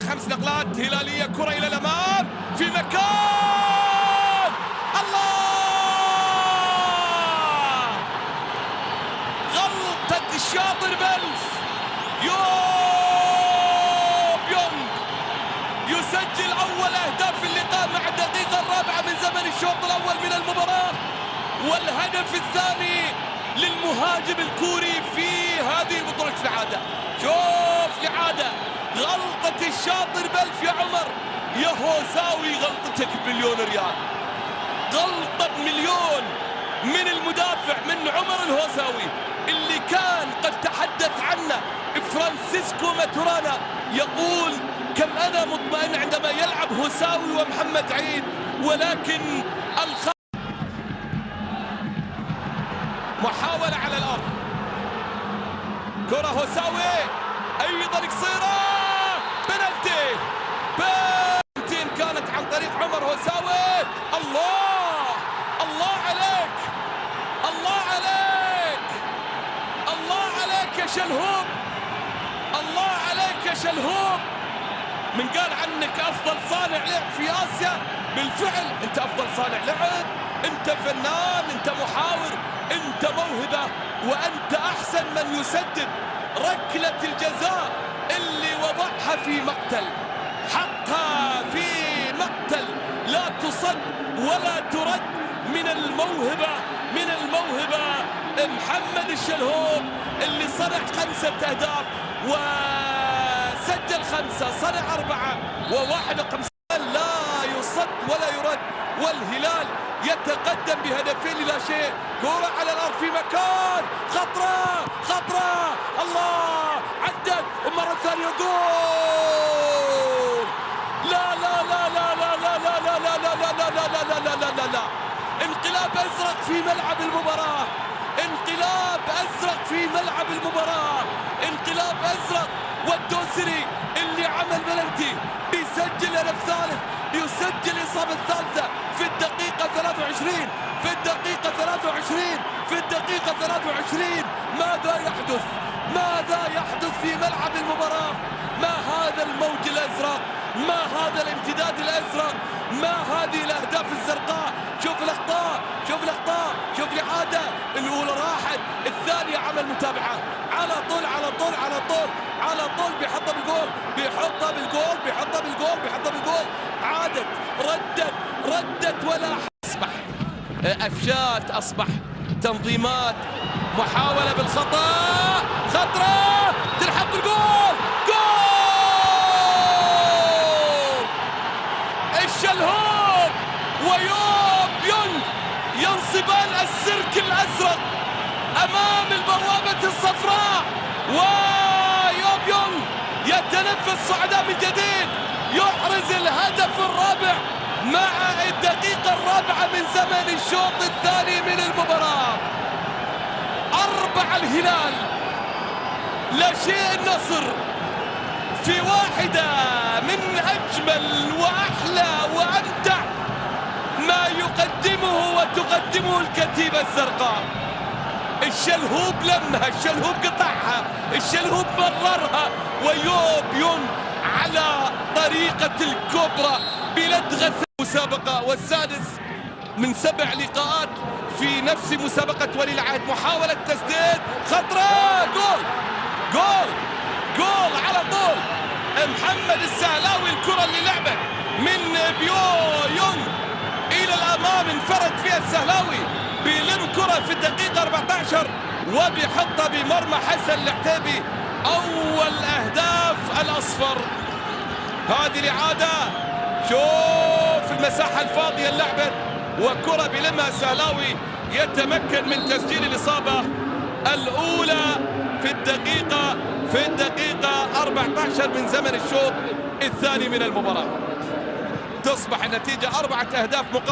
5 نقلات هلالية، كرة إلى الأمام في مكان الله، غلطة الشاطر بلف. يونغ يسجل أول أهداف اللقاء مع الدقيقة الرابعة من زمن الشوط الأول من المباراة، والهدف الثاني للمهاجم الكوري في هذه البطولة. العادة شوف العادة، غلطة الشاطر بلف يا عمر، يا هوساوي غلطتك بمليون ريال، غلطة بمليون من المدافع من عمر الهوساوي اللي كان قد تحدث عنه فرانسيسكو ماتورانا، يقول كم أنا مطمئن عندما يلعب هوساوي ومحمد عيد، ولكن محاولة على الأرض، كرة هوساوي أيضا قصيرة، بنالتي كانت عن طريق عمر هوساوي. الله الله عليك، الله عليك، الله عليك يا شلهوب، الله عليك يا شلهوب. من قال عنك أفضل صانع لعب في آسيا، بالفعل أنت أفضل صانع لعب، أنت فنان، أنت محاور، أنت موهبة، وأنت أحسن من يسدد. ركلة الجزاء اللي وضعها في مقتل، حطها في مقتل، لا تصد ولا ترد، من الموهبة محمد الشلهوب اللي صنع 5 أهداف وسجل 5، صنع 4 و51، لا يصد ولا يرد، والهلال يتقدم بهدفين لا شيء. كرة على الأرض في مكان، خطرة الله، عدت ومرة ثانية جول. لا لا لا لا لا لا لا لا لا لا لا لا لا لا لا لا لا، انقلاب أزرق في ملعب المباراة، انقلاب أزرق في ملعب المباراة، انقلاب أزرق. والدوسري اللي عمل بلنتي بيسجل هدف ثالث، يسجل الإصابة الثالثة في الدقيقة 23، في الدقيقة 23، في الدقيقة 23. ماذا يحدث؟ ماذا يحدث في ملعب المباراة؟ ما هذا الموج الأزرق؟ ما هذا الامتداد الأزرق؟ ما هذه الأهداف الزرقاء؟ شوف الأخطاء، شوف الأخطاء، شوف الإعادة، الأولى راحت، الثانية عمل متابعة، على طول على طول على طول على طول، بيحطها بالجول، بيحطها بالجول، بيحطها بالجول، بيحطها بالجول، عادت، ردت ولا أصبح أفشات، أصبح تنظيمات، محاولة بالخطأ، خطرة تلحق بالجول، جول. الشلهوب ويونغ ينصبان السيرك الأزرق أمام البوابة الصفراء، ويونغ يتنفس صعدا من جديد، يحرز الهدف الرابع مع الدقيقة الرابعة من زمن الشوط الثاني من المباراة. 4 الهلال، لا شيء النصر، في واحدة من أجمل وأحلى وأمتع ما يقدمه وتقدمه الكتيبة الزرقاء. الشلهوب لمها، الشلهوب قطعها، الشلهوب مررها، ويونغ على طريقة الكوبرا بلدغة المسابقة، والسادس من 7 لقاءات في نفس مسابقة ولي العهد. محاولة تسديد، خطرة، جول جول جول على طول. محمد السهلاوي، الكرة اللي لعبت من يونغ إلى الأمام، انفرد فيها السهلاوي، بيلم كرة في الدقيقة 14 وبيحطها بمرمى حسن العتيبي. أول أهداف الأصفر. هذه الإعادة، شوف المساحة الفاضية اللي لعبت، وكرة بيلمها السهلاوي، يتمكن من تسجيل الإصابة الأولى في الدقيقة 14 من زمن الشوط الثاني من المباراة. تصبح النتيجة 4 أهداف مقابل